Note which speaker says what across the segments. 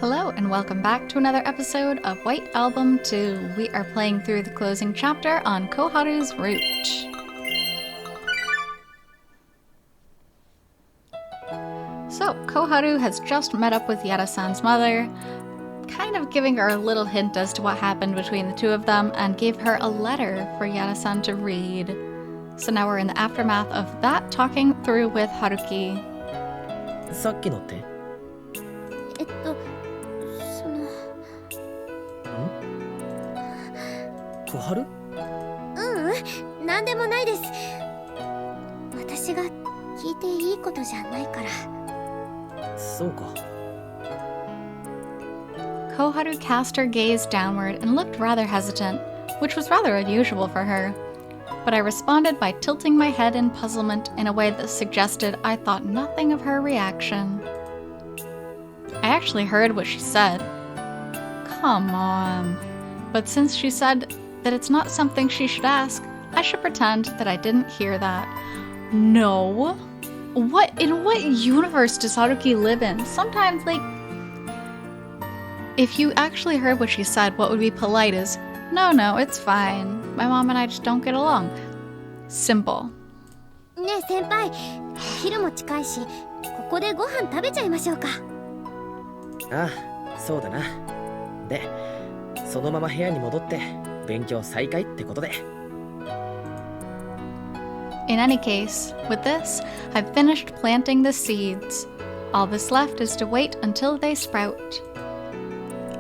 Speaker 1: Hello and welcome back to another episode of White Album 2. We are playing through the closing chapter on Koharu's route. So, Koharu has just met up with Yara-san's mother, kind of giving her a little hint as to what happened between the two of them, and gave her a letter for Yara-san to read. So now we're in the aftermath of that, talking through with Haruki.
Speaker 2: さっきのって？小春？
Speaker 3: なんでもないです。私が聞いていいことじゃないから。
Speaker 2: そうか。
Speaker 1: Koharu cast her gaze downward and looked rather hesitant, which was rather unusual for her. But I responded by tilting my head in puzzlement in a way that suggested I thought nothing of her reaction. I actually heard what she said. Come on. But since she said that it's not something she should ask, I should pretend that I didn't hear that. No. In what universe does Haruki live in? Sometimes, if you actually heard what she said, what would be polite is, no, it's fine. My mom and I just don't get along. Simple.
Speaker 3: ねえ先輩、お昼も近いし、ここでご飯食べちゃいましょうか。
Speaker 2: ああ、そうだな。で、そのまま部屋に戻って勉強再開ってことで。
Speaker 1: In any case, with this, I've finished planting the seeds. All that's left is to wait until they sprout.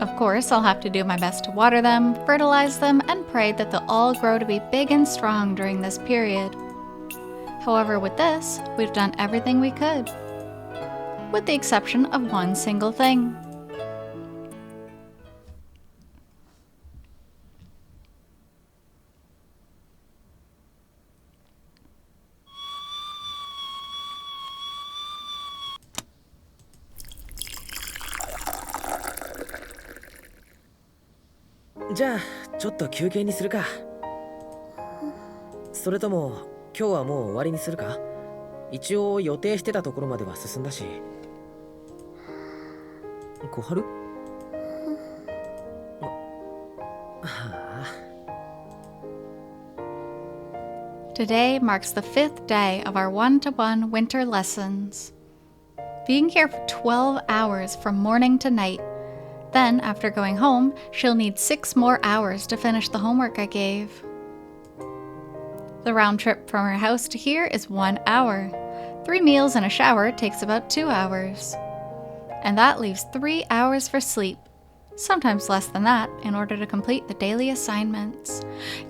Speaker 1: Of course, I'll have to do my best to water them, fertilize them, and pray that they'll all grow to be big and strong during this period. However, with this, we've done everything we could, with the exception of one single thing. .
Speaker 2: じゃあちょっと休憩にするか。それとも今日はもう終わりにするか。一応予定してたところまでは進んだし。小春？はあ。
Speaker 1: Today marks the 5th day of our one-to-one winter lessons. Being here for 12 hours from morning to night. Then, after going home, she'll need 6 more hours to finish the homework I gave. The round trip from her house to here is 1 hour. 3 meals and a shower takes about 2 hours. And that leaves 3 hours for sleep, sometimes less than that, in order to complete the daily assignments.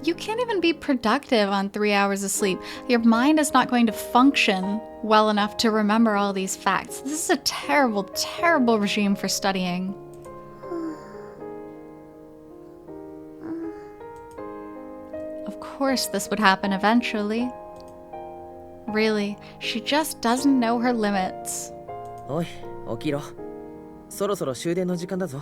Speaker 1: You can't even be productive on 3 hours of sleep. Your mind is not going to function well enough to remember all these facts. This is a terrible, terrible regime for studying. Of course this would happen eventually. Really, she just doesn't know her limits.
Speaker 2: おい、起きろ。そろそろ終電の時間だぞ。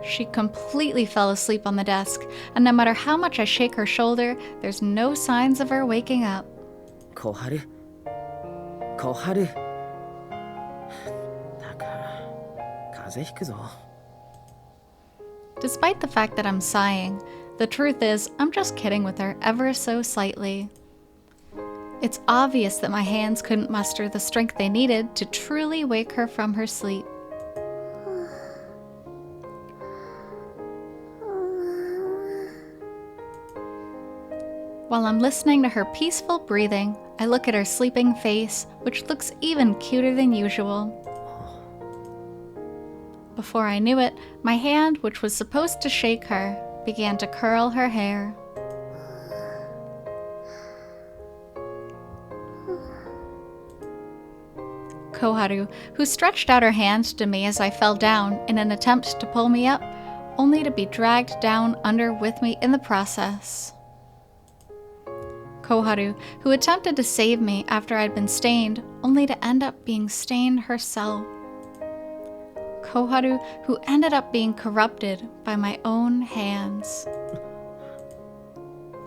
Speaker 1: She completely fell asleep on the desk, and no matter how much I shake her shoulder, there's no signs of her waking up.
Speaker 2: 小春。小春。だから、風邪ひくぞ。
Speaker 1: Despite the fact that I'm sighing, the truth is I'm just kidding with her ever so slightly. It's obvious that my hands couldn't muster the strength they needed to truly wake her from her sleep. While I'm listening to her peaceful breathing, I look at her sleeping face, which looks even cuter than usual. Before I knew it, my hand, which was supposed to shake her, began to curl her hair. Koharu, who stretched out her hand to me as I fell down in an attempt to pull me up, only to be dragged down under with me in the process. Koharu, who attempted to save me after I'd been stained, only to end up being stained herself. Koharu, who ended up being corrupted by my own hands.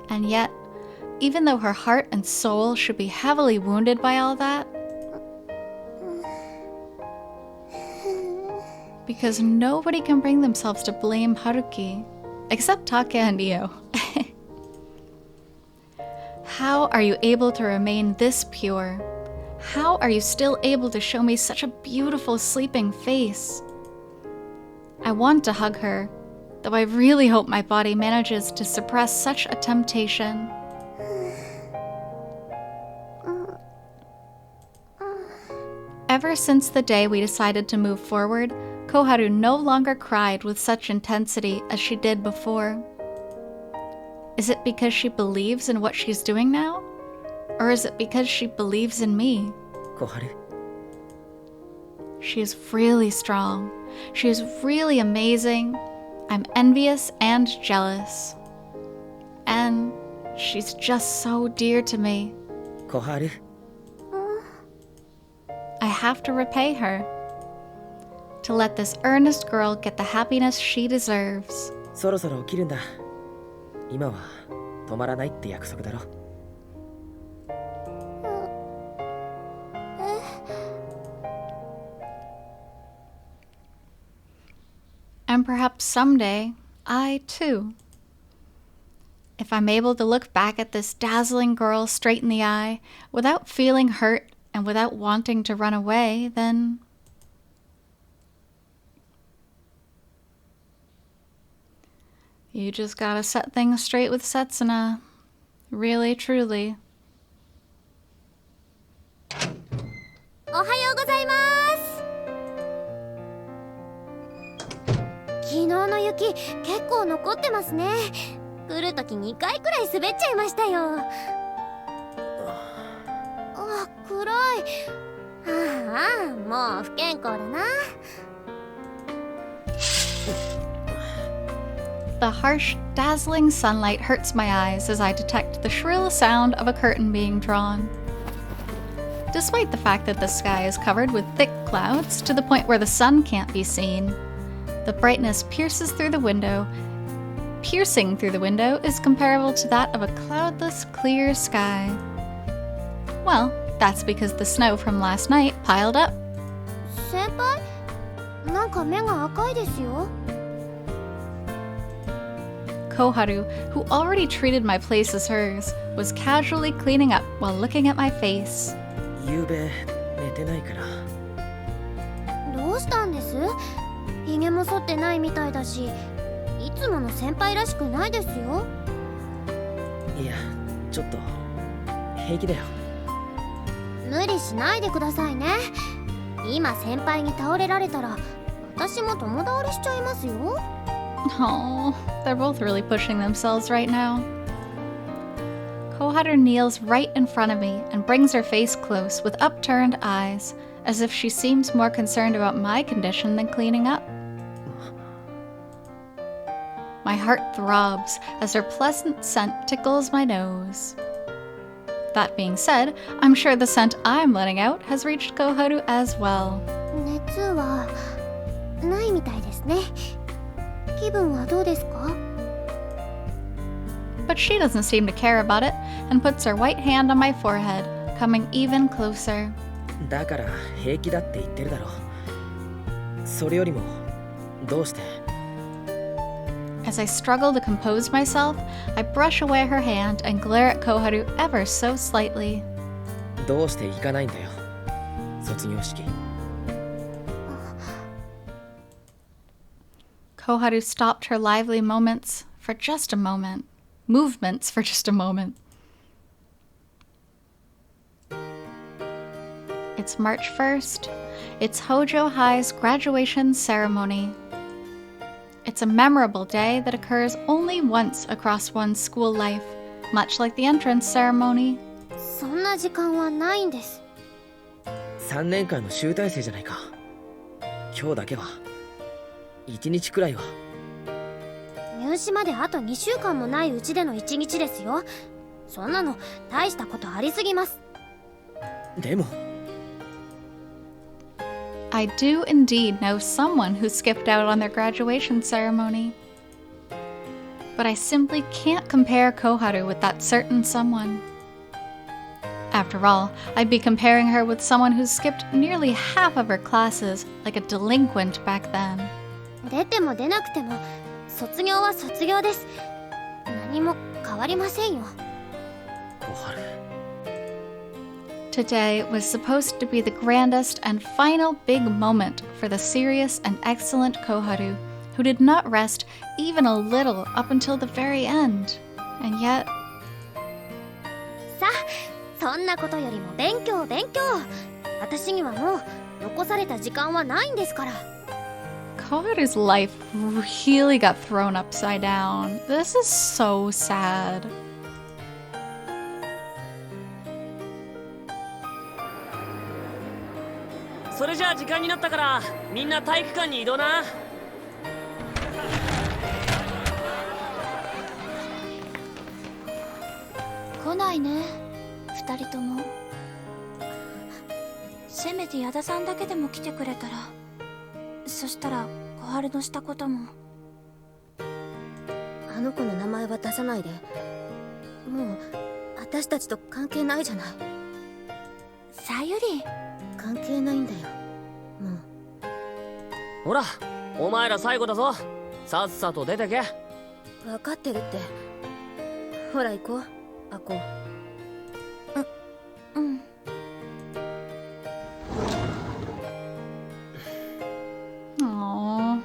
Speaker 1: And yet, even though her heart and soul should be heavily wounded by all that, because nobody can bring themselves to blame Haruki, except Take and Io. How are you able to remain this pure? How are you still able to show me such a beautiful sleeping face? I want to hug her, though I really hope my body manages to suppress such a temptation. Ever since the day we decided to move forward, Koharu no longer cried with such intensity as she did before. Is it because she believes in what she's doing now? Or is it because she believes in me?
Speaker 2: Koharu.
Speaker 1: She is really strong. She is really amazing. I'm envious and jealous. And she's just so dear to me.
Speaker 2: Koharu.
Speaker 1: I have to repay her. To let this earnest girl get the happiness she deserves.
Speaker 2: そろそろ起きるんだ。今は止まらないって約束だろ。
Speaker 1: And perhaps someday, I too. If I'm able to look back at this dazzling girl straight in the eye, without feeling hurt and without wanting to run away, then... You just gotta set things straight with Setsuna. Really, truly.
Speaker 3: おはようございます。昨日の雪結構残ってますね。来るとき2回くらい滑っちゃいましたよ。あ、暗い。ああ、もう不健康だな。
Speaker 1: The harsh, dazzling sunlight hurts my eyes as I detect the shrill sound of a curtain being drawn. Despite the fact that the sky is covered with thick clouds to the point where the sun can't be seen, the brightness piercing through the window is comparable to that of a cloudless, clear sky. Well, that's because the snow from last night piled up.
Speaker 3: 先輩、なんか目が赤いですよ。
Speaker 1: Koharu, who already treated my place as hers, was casually cleaning up while looking at my face.
Speaker 2: ゆうべ寝てないから。
Speaker 3: どうしたんです？ひげも剃ってないみたいだし、いつもの先輩らしくないですよ。
Speaker 2: いや、ちょっと平気だよ。
Speaker 3: 無理しないでくださいね。今先輩に倒れられたら、私も友倒れしちゃいますよ。
Speaker 1: Oh, they're both really pushing themselves right now. Koharu kneels right in front of me and brings her face close with upturned eyes, as if she seems more concerned about my condition than cleaning up. My heart throbs as her pleasant scent tickles my nose. That being said, I'm sure the scent I'm letting out has reached Koharu as well.
Speaker 3: 熱はないみたいですね。気分はどうですか?
Speaker 1: But she doesn't seem to care about it and puts her white hand on my forehead, coming even closer.
Speaker 2: だから平気だって言ってるだろ。それよりもどうして?
Speaker 1: As I struggle to compose myself, I brush away her hand and glare at Koharu ever so slightly.
Speaker 2: どうして行かないんだよ。卒業式。
Speaker 1: Koharu stopped her lively movements for just a moment. It's March 1st. It's Hojo High's graduation ceremony. It's a memorable day that occurs only once across one's school life, much like the entrance ceremony.
Speaker 3: そんな時間はないんです。
Speaker 2: 3年間の集大成じゃないか。今日だけは1日くらいは。
Speaker 3: 入試まであと2週間もないうちでの1日ですよ。そんなの大したことありすぎます。
Speaker 2: でも。
Speaker 1: I do indeed know someone who skipped out on their graduation ceremony. But I simply can't compare Koharu with that certain someone. After all, I'd be comparing her with someone who skipped nearly half of her classes, like a delinquent back then.
Speaker 3: 出ても出なくても卒業は卒業です。何も変わりませんよ。
Speaker 2: 小春。
Speaker 1: Today was supposed to be the grandest and final big moment for the serious and excellent Koharu, who did not rest even a little up until the very end. And yet...
Speaker 3: さあ、そんなことよりも勉強。私にはもう残された時間はないんですから。
Speaker 1: Koharu's life really got thrown upside down. This is so sad.
Speaker 4: それじゃあ時間になったからみんな体育館に移動な。
Speaker 5: 来ないね、二人とも。せめて矢田さんだけでも来てくれたら。そしたら小春のしたことも。
Speaker 3: あの子の名前は出さないで。もう私たちと関係ないじゃない。
Speaker 5: さゆり。
Speaker 3: 関係ないんだよ、もう。
Speaker 4: ほら、お前ら最後だぞ。さっさと出てけ。
Speaker 3: 分かってるって。ほら行こう、あこう。
Speaker 5: うん。
Speaker 1: Aww.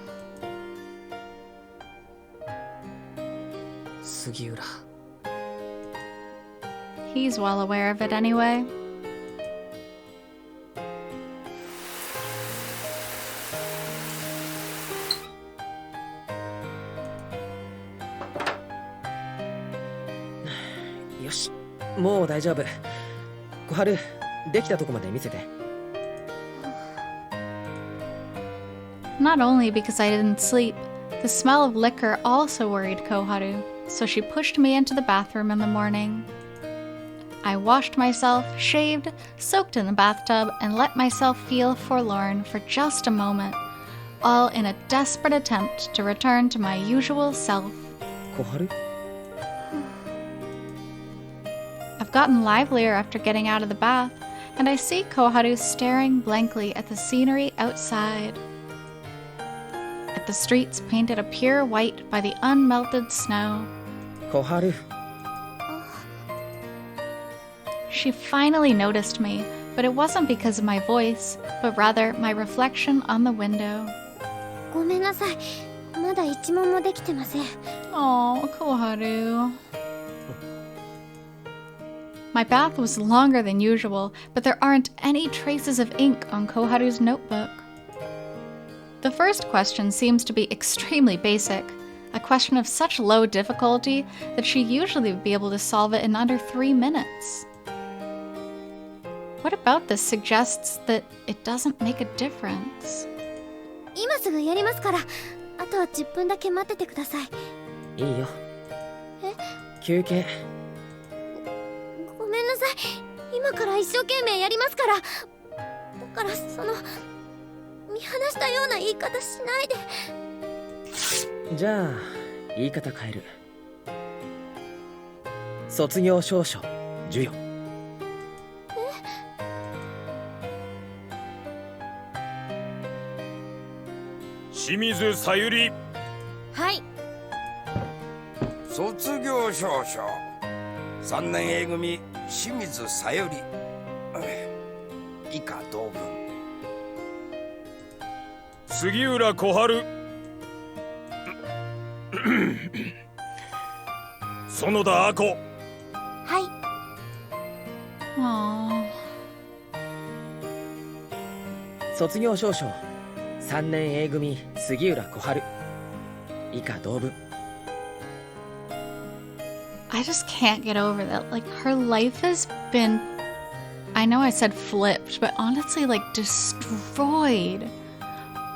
Speaker 4: 杉浦。
Speaker 1: He's well aware of it anyway.
Speaker 2: Yoし、もう大丈夫。小春、できたとこまで見せて。
Speaker 1: Not only because I didn't sleep, the smell of liquor also worried Koharu, so she pushed me into the bathroom in the morning. I washed myself, shaved, soaked in the bathtub, and let myself feel forlorn for just a moment, all in a desperate attempt to return to my usual self.
Speaker 2: 小春？
Speaker 1: I've gotten livelier after getting out of the bath, and I see Koharu staring blankly at the scenery outside. At the streets painted a pure white by the unmelted snow.
Speaker 2: 小春。
Speaker 1: She finally noticed me, but it wasn't because of my voice, but rather my reflection on the window.
Speaker 3: ごめんなさい、まだ一問もできてません。
Speaker 1: Oh, Koharu. My bath was longer than usual, but there aren't any traces of ink on Koharu's notebook. The first question seems to be extremely basic, a question of such low difficulty that she usually would be able to solve it in under 3 minutes. What about this suggests that it doesn't make a difference?
Speaker 3: 今すぐやりますから、あとは10分だけ待っててください。
Speaker 2: いいよ。
Speaker 3: え？
Speaker 2: 休憩。
Speaker 3: ごめんなさい、今から一生懸命やりますから。だから見放したような言い方しないで。
Speaker 2: じゃあ言い方変える。卒業証書授与。
Speaker 6: 清水さゆり。
Speaker 3: はい。
Speaker 7: 卒業証書3年 A 組清水さゆり。以下同文。
Speaker 6: 杉浦小春。園田亜子。
Speaker 5: はい。
Speaker 1: Aww.
Speaker 2: 卒業証書3年 A 組杉浦小春。以下同文。
Speaker 1: I just can't get over that. Like, her life has been, I know I said flipped, but honestly, like, destroyed.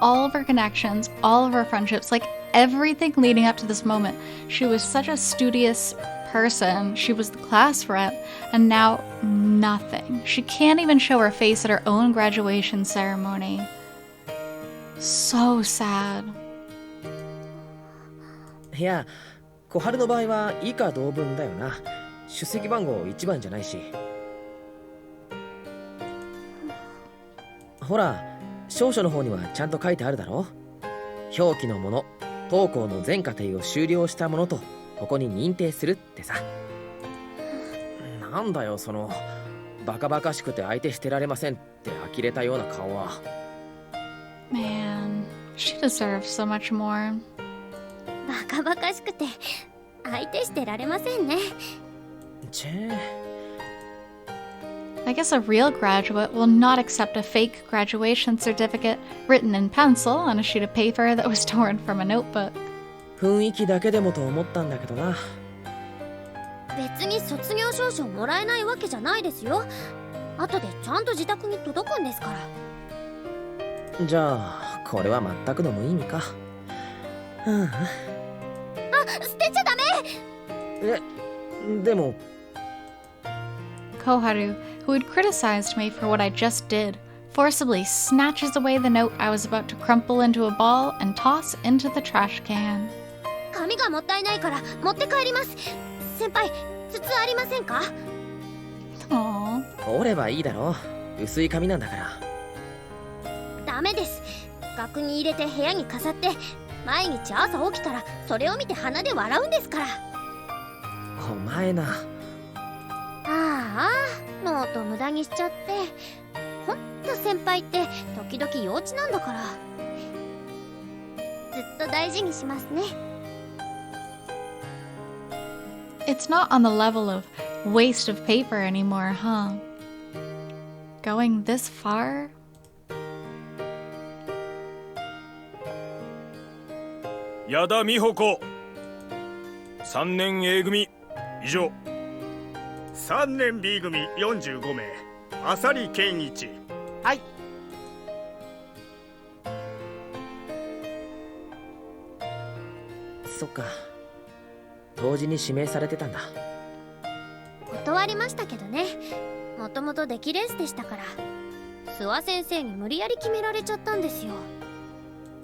Speaker 1: All of her connections, all of her friendships, like, everything leading up to this moment. She was such a studious person. She was the class rep, and now nothing. She can't even show her face at her own graduation ceremony. So sad.
Speaker 2: いや、小春の場合は以下同文だよな。出席番号1番じゃないし。ほら証書の方にはちゃんと書いてあるだろ。表記のもの、当校の全課程を修了したものとここに認定するってさ。なんだよそのバカバカしくて相手してられませんって呆れたような顔は。
Speaker 1: Man, she deserves so much more.
Speaker 3: バカバカしくて相手してられませんね。
Speaker 2: チェ
Speaker 1: I guess a real graduate will not accept a fake graduation certificate written in pencil on a sheet of paper that was torn from a notebook.
Speaker 2: 雰囲気だけでもと思ったんだけどな。
Speaker 3: 別に卒業証書もらえないわけじゃないですよ。後でちゃんと自宅に届くんですから。
Speaker 2: じゃあこれは全くの無意味か。
Speaker 3: 捨てちゃダメ。
Speaker 2: でも
Speaker 1: Koharu, who had criticized me for what I just did, forcibly snatches away the note I was about to crumple into a ball and toss into the trash can.
Speaker 3: 紙がもったいないから持って帰ります。先輩、筒ありませんか？
Speaker 1: Aww.
Speaker 2: 折ればいいだろ。薄い紙なんだから。
Speaker 3: ダメです。額に入れて部屋に飾って毎日朝起きたらそれを見て鼻で笑うんですから。
Speaker 2: お前な。
Speaker 3: ああ、ノート無駄にしちゃって。ほんと先輩って時々幼稚なんだから。ずっと大事にしますね。
Speaker 1: It's not on the level of waste of paper anymore, huh? Going this far?
Speaker 6: 矢田美穂子3年 A 組以上。
Speaker 8: 3年 B 組45名、浅利健一。
Speaker 2: はい。そっか。当時に指名されてたんだ。
Speaker 3: 断りましたけどね。もともと出来レースでしたから。諏訪先生に無理やり決められちゃったんですよ。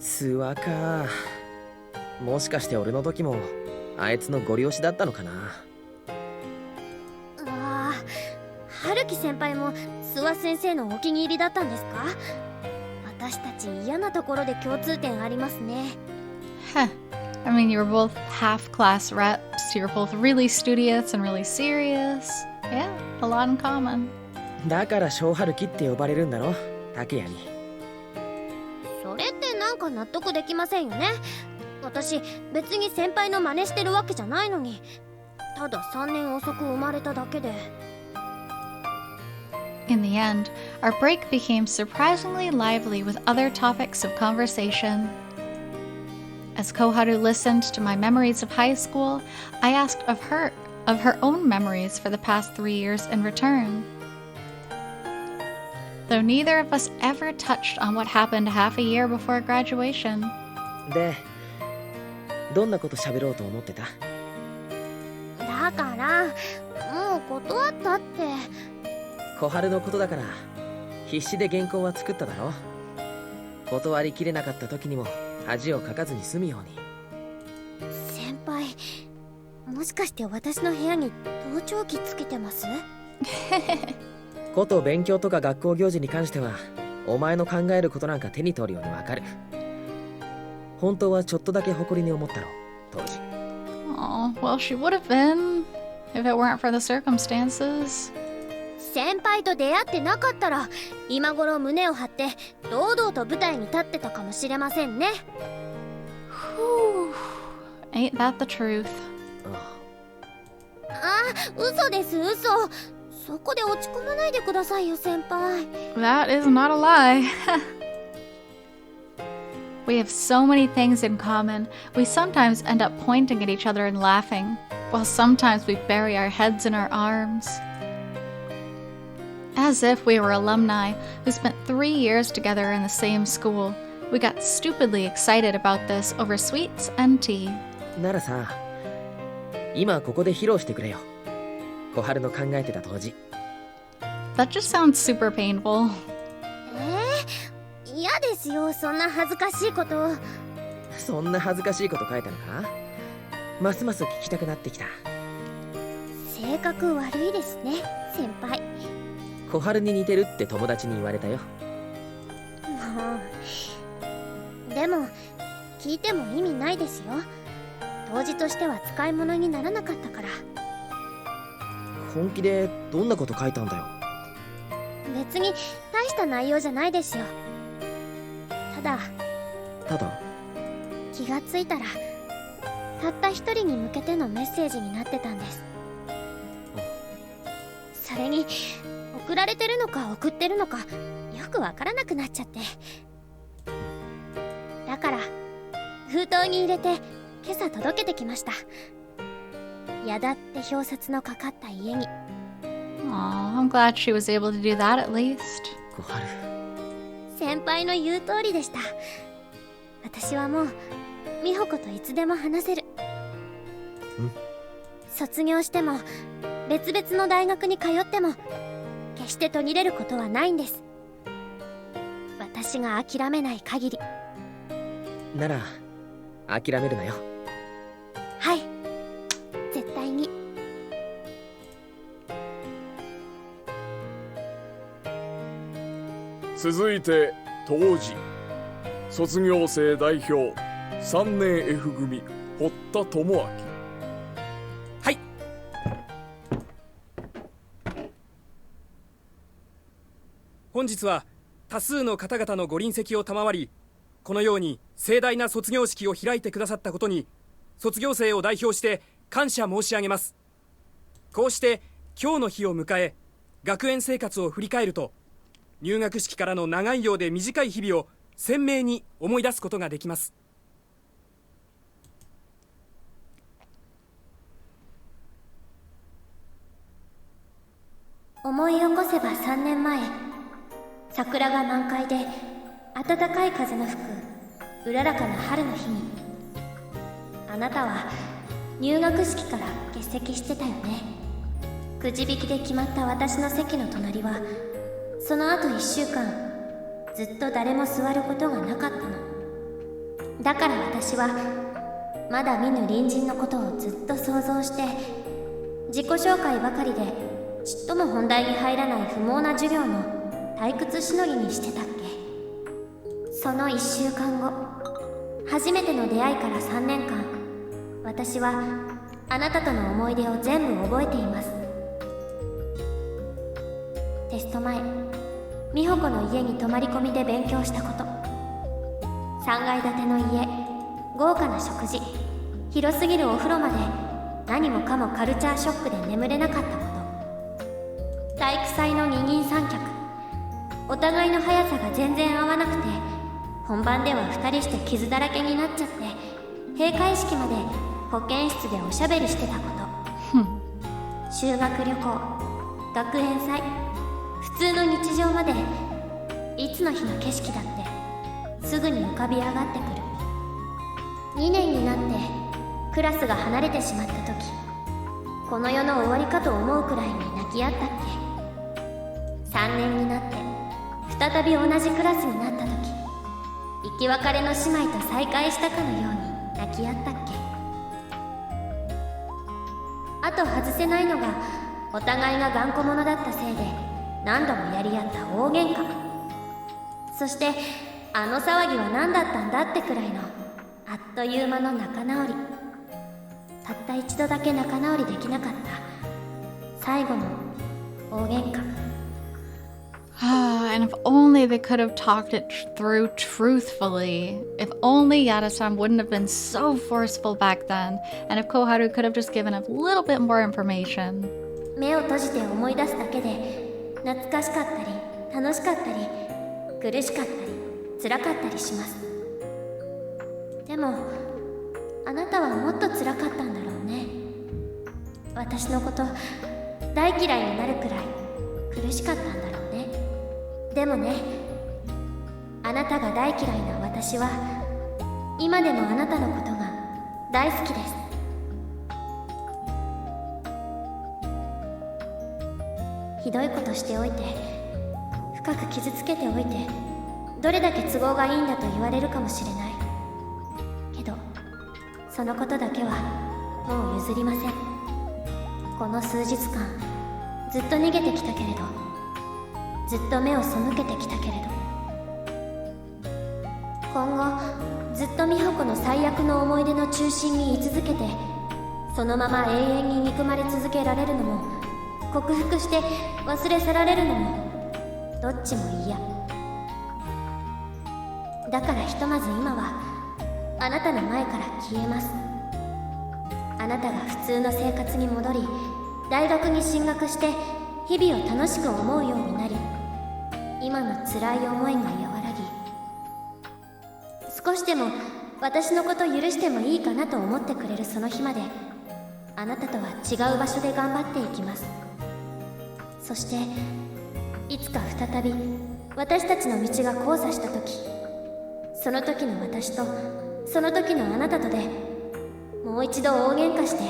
Speaker 2: 諏訪か。もしかして俺の時もあいつのご利用しだったのかな。
Speaker 3: ああ、春樹先輩も諏訪先生のお気に入りだったんですか？私たち嫌なところで共通点ありますね。
Speaker 1: Heh. I mean, you were both half-class reps, you were both really studious and really serious. Yeah, a lot in common.
Speaker 2: だから小春樹って呼ばれるんだろ、竹谷に。
Speaker 3: それってなんか納得できませんよね。私別に先輩の真似してるわけじゃないのに、ただ3年遅く生まれただけで。
Speaker 1: In the end, our break became surprisingly lively with other topics of conversation. As Koharu listened to my memories of high school, I asked of her own memories for the past 3 years in return. Though neither of us ever touched on what happened half a year before graduation.
Speaker 2: で、どんなこと喋ろうと思ってた？
Speaker 3: だからもう断ったって。
Speaker 2: 小春のことだから必死で原稿は作っただろ。断りきれなかった時にも恥をかかずに済むように。
Speaker 3: 先輩、もしかして私の部屋に盗聴器つけてます？
Speaker 2: こと勉強とか学校行事に関してはお前の考えることなんか手に取るようにわかる。本当はちょっとだけ誇りに思ったろ、当時。
Speaker 1: Oh, well, she would have been if it weren't for the circumstances.
Speaker 3: 先輩と出会ってなかったら今頃胸を張って堂々と舞台に立ってたかもしれませんね。
Speaker 1: Ain't that the truth?
Speaker 3: ああ、嘘です嘘。そこで落ち込まないでくださいよ先輩。
Speaker 1: That is not a lie. We have so many things in common. We sometimes end up pointing at each other and laughing, while sometimes we bury our heads in our arms. As if we were alumni who spent 3 years together in the same school, we got stupidly excited about this over sweets and tea.
Speaker 2: ならさ、今ここで披露してくれよ。小春の考えてた当時。
Speaker 1: That just sounds super painful.
Speaker 3: 嫌ですよ、そんな恥ずかしいこと。
Speaker 2: そんな恥ずかしいこと書いたのか？ますます聞きたくなってきた。
Speaker 3: 性格悪いですね、先輩。
Speaker 2: 小春に似てるって友達に言われたよ。
Speaker 3: 聞いても意味ないですよ。当時としては使い物にならなかったから。
Speaker 2: 本気でどんなこと書いたんだよ。
Speaker 3: 別に大した内容じゃないですよ。ただ気がついたらたった一人に向けてのメッセージになってたんです。それに送られてるのか送ってるのかよくわからなくなっちゃって、だから封筒に入れて今朝届けてきました。矢田って表札のかかった家に。
Speaker 1: Aw, I'm glad she was able to do that at least.
Speaker 2: 小春。
Speaker 3: 先輩の言う通りでした。私はもう美穂子といつでも話せる。卒業しても別々の大学に通っても決して途切れることはないんです。私が諦めない限り。
Speaker 2: なら諦めるなよ。
Speaker 3: はい、絶対に。
Speaker 6: 続いて当時卒業生代表3年 F 組堀田智明。
Speaker 9: はい。本日は多数の方々のご臨席を賜り、このように盛大な卒業式を開いてくださったことに、卒業生を代表して感謝申し上げます。こうして今日の日を迎え、学園生活を振り返ると、入学式からの長いようで短い日々を鮮明に思い出すことができます。
Speaker 3: 思い起こせば3年前、桜が満開で暖かい風の吹くうららかな春の日に、あなたは入学式から欠席してたよね。くじ引きで決まった私の席の隣は、その後1週間ずっと誰も座ることがなかったの。だから私はまだ見ぬ隣人のことをずっと想像して、自己紹介ばかりでちっとも本題に入らない不毛な授業の退屈しのぎにしてたっけ。その1週間後、初めての出会いから3年間、私はあなたとの思い出を全部覚えています。テスト前、美穂子の家に泊まり込みで勉強したこと、3階建ての家、豪華な食事、広すぎるお風呂まで、何もかもカルチャーショックで眠れなかったこと、体育祭の二人三脚、お互いの速さが全然合わなくて、本番では2人して傷だらけになっちゃって、閉会式まで保健室でおしゃべりしてたこと、修学旅行、学園祭、普通の日常まで、いつの日の景色だってすぐに浮かび上がってくる。2年になってクラスが離れてしまった時、この世の終わりかと思うくらいに泣き合ったっけ。3年になって再び同じクラスになった時、生き別れの姉妹と再会したかのように泣き合ったっけ。あと外せないのが、お互いが頑固者だったせいで何度もやり合った大喧嘩、そしてあの騒ぎは何だったんだってくらいのあっという間の仲直り。たった一度だけ仲直りできなかった最後の大喧嘩。
Speaker 1: And if only they could have talked it through truthfully. If only Yada-san wouldn't have been so forceful back then. And if Koharu could have just given a little bit more information.
Speaker 3: 目を閉じて思い出すだけで懐かしかったり楽しかったり苦しかったり辛かったりします。でもあなたはもっと辛かったんだろうね。私のこと大嫌いになるくらい苦しかったんだろうね。でもね、あなたが大嫌いな私は今でもあなたのことが大好きです。ひどいことしておいて、深く傷つけておいて、どれだけ都合がいいんだと言われるかもしれないけど、そのことだけはもう譲りません。この数日間ずっと逃げてきたけれど、ずっと目を背けてきたけれど、今後ずっと美穂子の最悪の思い出の中心に居続けて、そのまま永遠に憎まれ続けられるのも、克服して忘れ去られるのも、どっちも嫌。だからひとまず今はあなたの前から消えます。あなたが普通の生活に戻り、大学に進学して日々を楽しく思うようになり、今の辛い思いが和らぎ、少しでも私のこと許してもいいかなと思ってくれるその日まで、あなたとは違う場所で頑張っていきます。そしていつか再び私たちの道が交差した時、その時の私とその時のあなたとでもう一度大喧嘩して、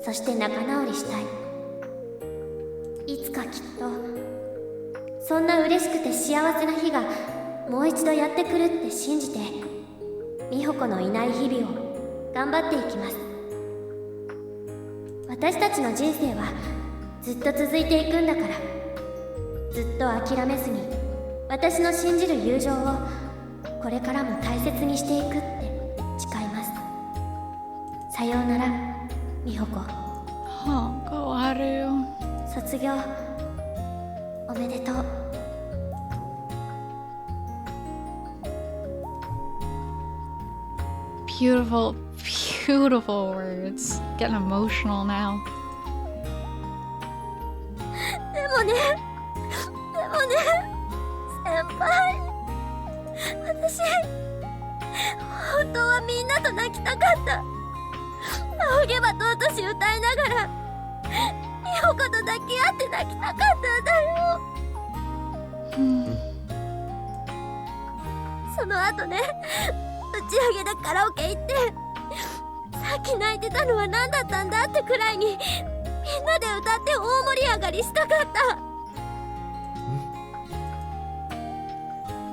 Speaker 3: そして仲直りしたい。いつかきっとそんな嬉しくて幸せな日がもう一度やってくるって信じて、美穂子のいない日々を頑張っていきます。私たちの人生はずっと続いていくんだから、ずっと諦めずに私の信じる友情をこれからも大切にしていくって誓います。さようなら、美穂子。
Speaker 1: Koharu.
Speaker 3: 卒業おめでとう。
Speaker 1: Beautiful, beautiful words. Getting emotional now.
Speaker 3: でもね、先輩、私本当はみんなと泣きたかった。仰げば尊し歌いながら美穂子と抱き合って泣きたかったんだよ。その後ね、打ち上げでカラオケ行って、さっき泣いてたのは何だったんだってくらいにみんなで歌って大盛り上がりしたかった。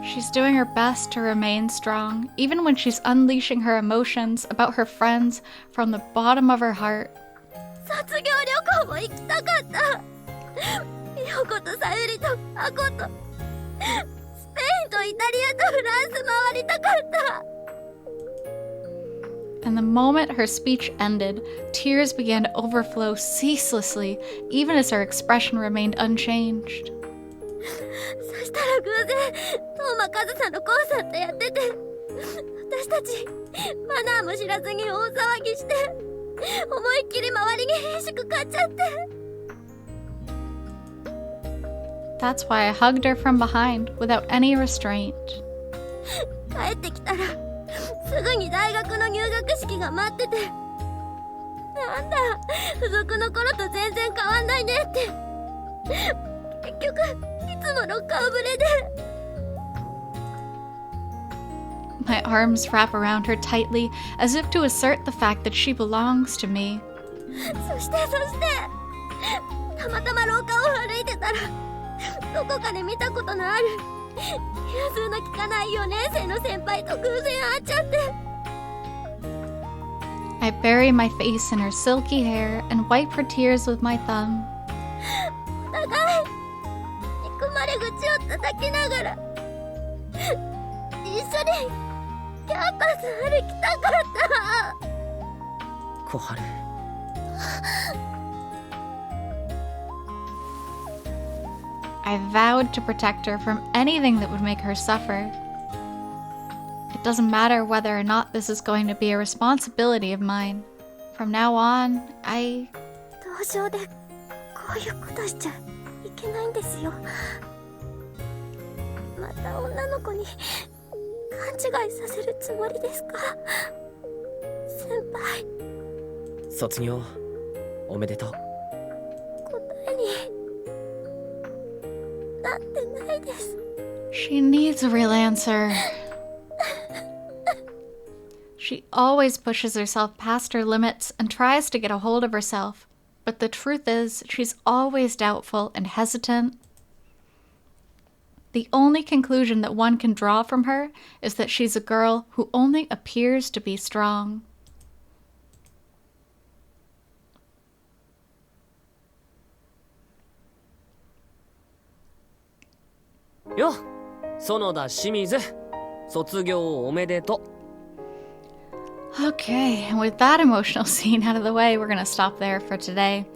Speaker 1: She's doing her best to remain strong, even when she's unleashing her emotions about her friends from the bottom of her heart.
Speaker 3: 卒業旅行も行きたかった。美穂子とさゆりとアコとスペインとイタリアとフランス回りたかった。
Speaker 1: And the moment her speech ended, tears began to overflow ceaselessly, even as her expression remained unchanged.
Speaker 3: そしたら偶然當真和さんのコンサートやってて、私たちマナーも知らずに大騒ぎして、思いっきり周りに変縮買っちゃって。
Speaker 1: That's why I hugged her from behind without any restraint.
Speaker 3: 帰ってきたらすぐに大学の入学式が待ってて、なんだ付属の頃と全然変わんないねって。結局いつもの顔ぶれで。
Speaker 1: My arms wrap around her tightly, as if to assert the fact that she belongs to me.
Speaker 3: そしてたまたま廊下を歩いてたら、どこかで見たことのある融通の利かない4年生の先輩と偶然会っちゃって。
Speaker 1: I bury my face in her silky hair and wipe her tears with my thumb.
Speaker 3: お互い憎まれ口を叩きながら一緒にキャンパス歩きたかった。
Speaker 2: 小春。
Speaker 1: I vowed to protect her from anything that would make her suffer. It doesn't matter whether or not this is going to be a responsibility of mine. From now on,
Speaker 3: 同情でこういうことしちゃいけないんですよ。また女の子に勘違いさせるつもりですか、先輩。
Speaker 2: 卒業おめでとう。
Speaker 3: 答えになってないです。
Speaker 1: she needs a real answer. She always pushes herself past her limits and tries to get a hold of herself. But the truth is, she's always doubtful and hesitant. The only conclusion that one can draw from her is that she's a girl who only appears to be strong.
Speaker 4: よ、園田清水、卒業おめでとう。
Speaker 1: Okay, and with that emotional scene out of the way, we're going to stop there for today.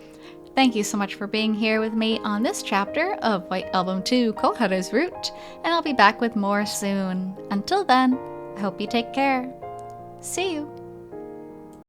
Speaker 1: Thank you so much for being here with me on this chapter of White Album 2, Koharu's Route, and I'll be back with more soon. Until then, I hope you take care. See you!